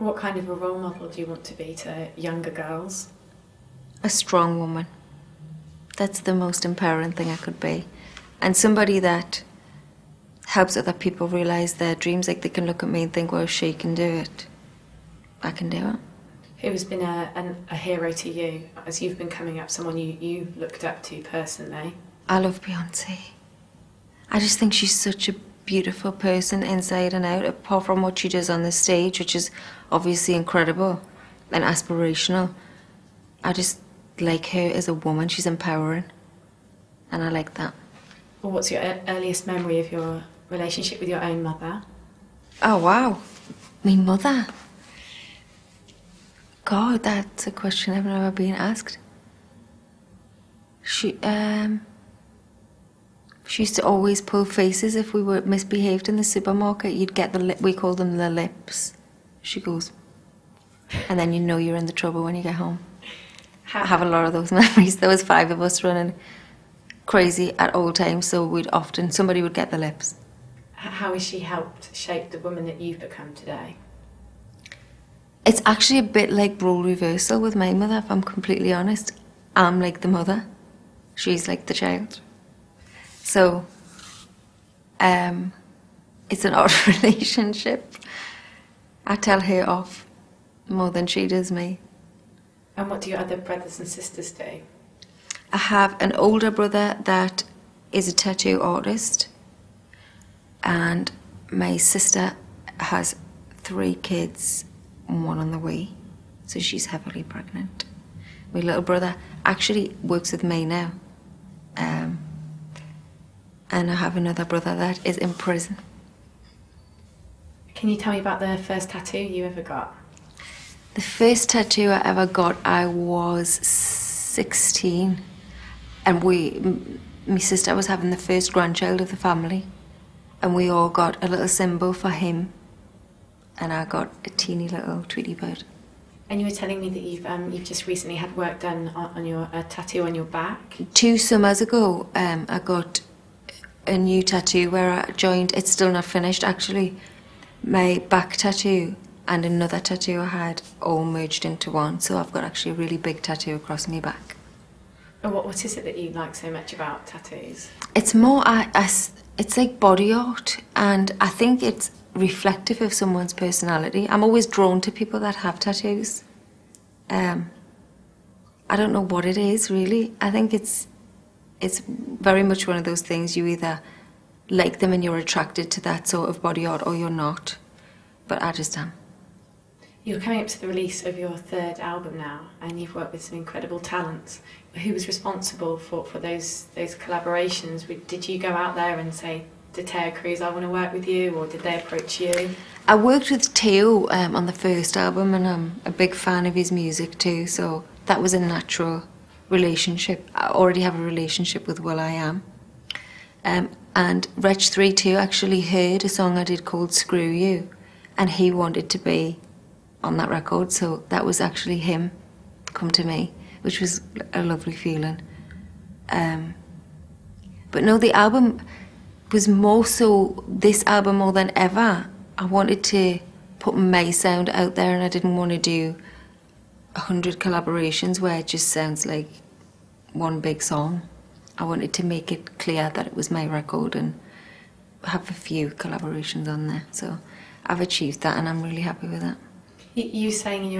What kind of a role model do you want to be to younger girls? A strong woman. That's the most empowering thing I could be. And somebody that helps other people realise their dreams. Like, they can look at me and think, well, if she can do it, I can do it. Who has been a hero to you as you've been coming up, someone you looked up to personally? I love Beyonce. I just think she's such a beautiful person inside and out, apart from what she does on the stage, which is obviously incredible and aspirational. I just like her as a woman. She's empowering, and I like that. Well, what's your earliest memory of your relationship with your own mother? Oh, wow. My mother. God, that's a question I've never been asked. She used to always pull faces if we were misbehaved in the supermarket. You'd get we call them the lips. She goes, and then you know you're in the trouble when you get home. I have a lot of those memories. There was 5 of us running crazy at all times, so somebody would get the lips. How has she helped shape the woman that you've become today? It's actually a bit like role reversal with my mother, if I'm completely honest. I'm like the mother. She's like the child. So, it's an odd relationship. I tell her off more than she does me. And what do your other brothers and sisters do? I have an older brother that is a tattoo artist, and my sister has 3 kids, 1 on the way, so she's heavily pregnant. My little brother actually works with me now, and I have another brother that is in prison. Can you tell me about the first tattoo you ever got? The first tattoo I ever got, I was 16, and my sister was having the first grandchild of the family, and we all got a little symbol for him, and I got a teeny little Tweety bird. And you were telling me that you've just recently had work done on your tattoo on your back. 2 summers ago, I got a new tattoo where I joined. It's still not finished actually. My back tattoo and another tattoo I had all merged into one, so I've got actually a really big tattoo across my back. And what is it that you like so much about tattoos? It's more, it's like body art, and I think it's reflective of someone's personality. I'm always drawn to people that have tattoos. I don't know what it is really. I think it's very much one of those things, you either like them and you're attracted to that sort of body art, or you're not. But I just am. You're coming up to the release of your 3rd album now, and you've worked with some incredible talents. Who was responsible for those collaborations? Did you go out there and say to Terry Crews, I want to work with you, or did they approach you? I worked with Theo on the first album, and I'm a big fan of his music too, so that was a natural relationship. I already have a relationship with will.i.am. And Wretch 32 actually heard a song I did called Screw You, and he wanted to be on that record, so that was actually him come to me, which was a lovely feeling. But no, the album was more so, this album more than ever, I wanted to put my sound out there, and I didn't want to do 100 collaborations where it just sounds like one big song. I wanted to make it clear that it was my record and have a few collaborations on there. So I've achieved that, and I'm really happy with that. You were saying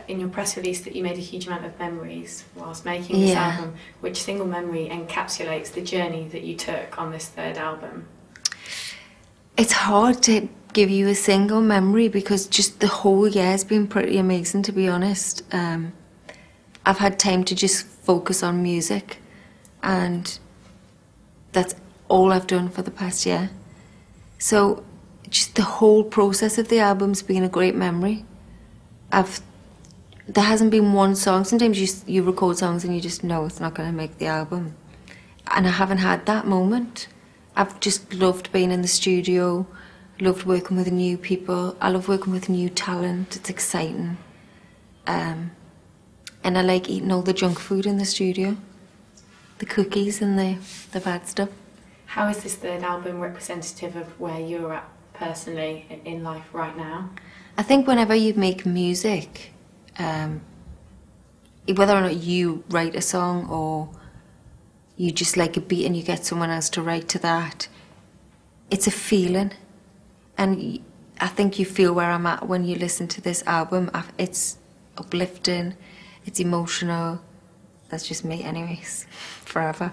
in your press release that you made a huge amount of memories whilst making this album. Which single memory encapsulates the journey that you took on this 3rd album? It's hard to give you a single memory because just the whole year has been pretty amazing, to be honest. I've had time to just focus on music, and that's all I've done for the past year. So just the whole process of the album's been a great memory. There hasn't been one song. Sometimes you record songs and you just know it's not going to make the album. And I haven't had that moment. I've just loved being in the studio, loved working with new people. I love working with new talent. It's exciting. And I like eating all the junk food in the studio. The cookies and the bad stuff. How is this 3rd album representative of where you're at personally in life right now? I think whenever you make music, whether or not you write a song or you just like a beat and you get someone else to write to that, it's a feeling. And I think you feel where I'm at when you listen to this album. It's uplifting, it's emotional. That's just me anyways, forever.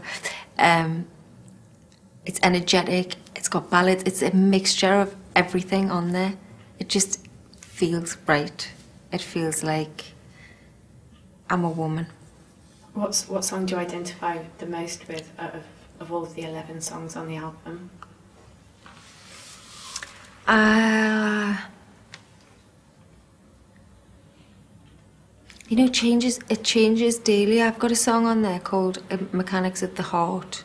It's energetic, it's got ballads, it's a mixture of everything on there. It just feels right. It feels like I'm a woman. What song do you identify the most with of all of the 11 songs on the album? You know, it changes daily. I've got a song on there called Mechanics of the Heart,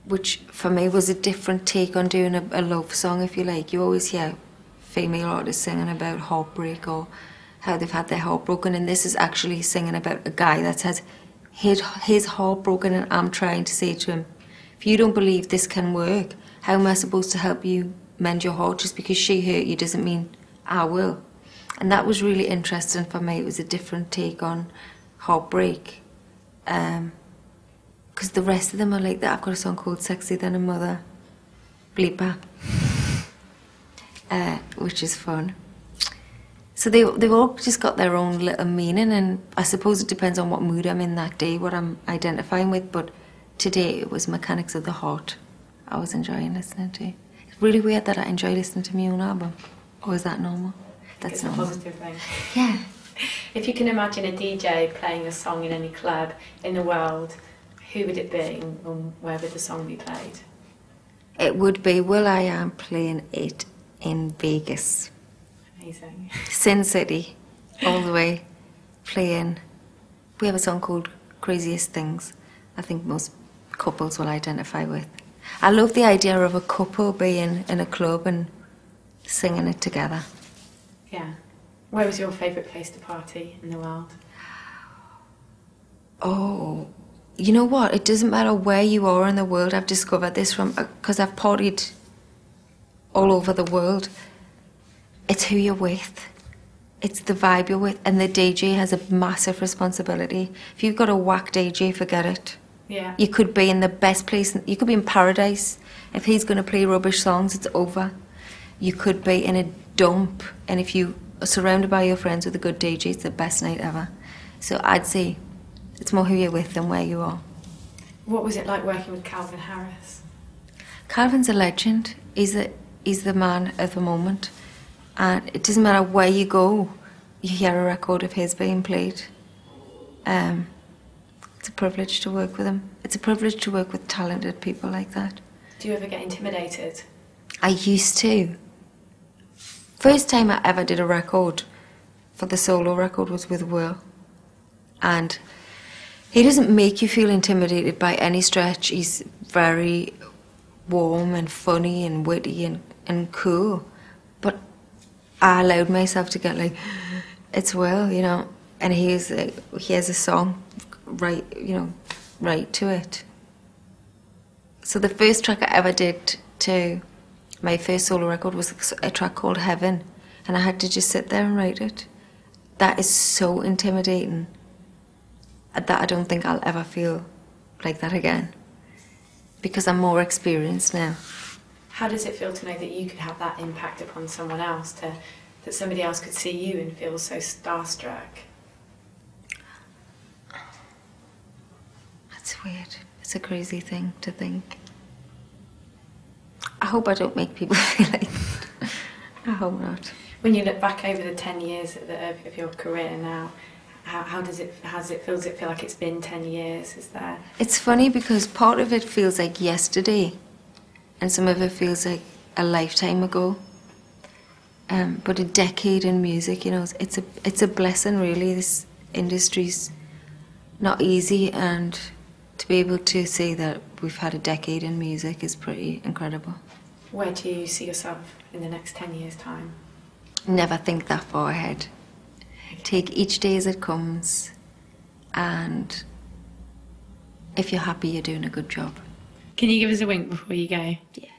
which for me was a different take on doing a love song, if you like. You always hear female artists singing about heartbreak or how they've had their heart broken, and this is actually singing about a guy that has his heart broken, and I'm trying to say to him, if you don't believe this can work, how am I supposed to help you mend your heart? Just because she hurt you doesn't mean I will. And that was really interesting for me. It was a different take on heartbreak. Because the rest of them are like that. I've got a song called Sexier Than a Mother, Bleeper, which is fun. So they've all just got their own little meaning, and I suppose it depends on what mood I'm in that day, what I'm identifying with, but today it was Mechanics of the Heart I was enjoying listening to. It's really weird that I enjoy listening to my own album. Or is that normal? That's normal. It's a positive thing. Yeah. If you can imagine a DJ playing a song in any club in the world, who would it be and where would the song be played? It would be will.i.am playing it in Vegas. Amazing. Sin City, all the way, playing. We have a song called Craziest Things, I think most couples will identify with. I love the idea of a couple being in a club and singing it together. Yeah. Where was your favourite place to party in the world? Oh, you know what? It doesn't matter where you are in the world. I've discovered this from, because I've partied all over the world. It's who you're with. It's the vibe you're with. And the DJ has a massive responsibility. If you've got a whack DJ, forget it. Yeah. You could be in the best place. You could be in paradise. If he's going to play rubbish songs, it's over. You could be in a dump. And if you are surrounded by your friends with a good DJ, it's the best night ever. So I'd say it's more who you're with than where you are. What was it like working with Calvin Harris? Calvin's a legend. He's the man of the moment. And it doesn't matter where you go, you hear a record of his being played. It's a privilege to work with him. It's a privilege to work with talented people like that. Do you ever get intimidated? I used to. First time I ever did a record for the solo record was with Will. And he doesn't make you feel intimidated by any stretch. He's very warm and funny and witty and cool. But I allowed myself to get like, it's Will, you know, and he has a song right to it. So the first track I ever did to my first solo record was a track called Heaven, and I had to just sit there and write it. That is so intimidating that I don't think I'll ever feel like that again, because I'm more experienced now. How does it feel to know that you could have that impact upon someone else, that somebody else could see you and feel so starstruck? That's weird. It's a crazy thing to think. I hope I don't make people feel like that. I hope not. When you look back over the 10 years of your career now, how does it feel? Does it feel like it's been 10 years? Is there? It's funny because part of it feels like yesterday, and some of it feels like a lifetime ago. But a decade in music, you know, it's a blessing really. This industry's not easy, and to be able to say that we've had a decade in music is pretty incredible. Where do you see yourself in the next 10 years' time? Never think that far ahead. Take each day as it comes, and if you're happy, you're doing a good job. Can you give us a wink before you go? Yeah.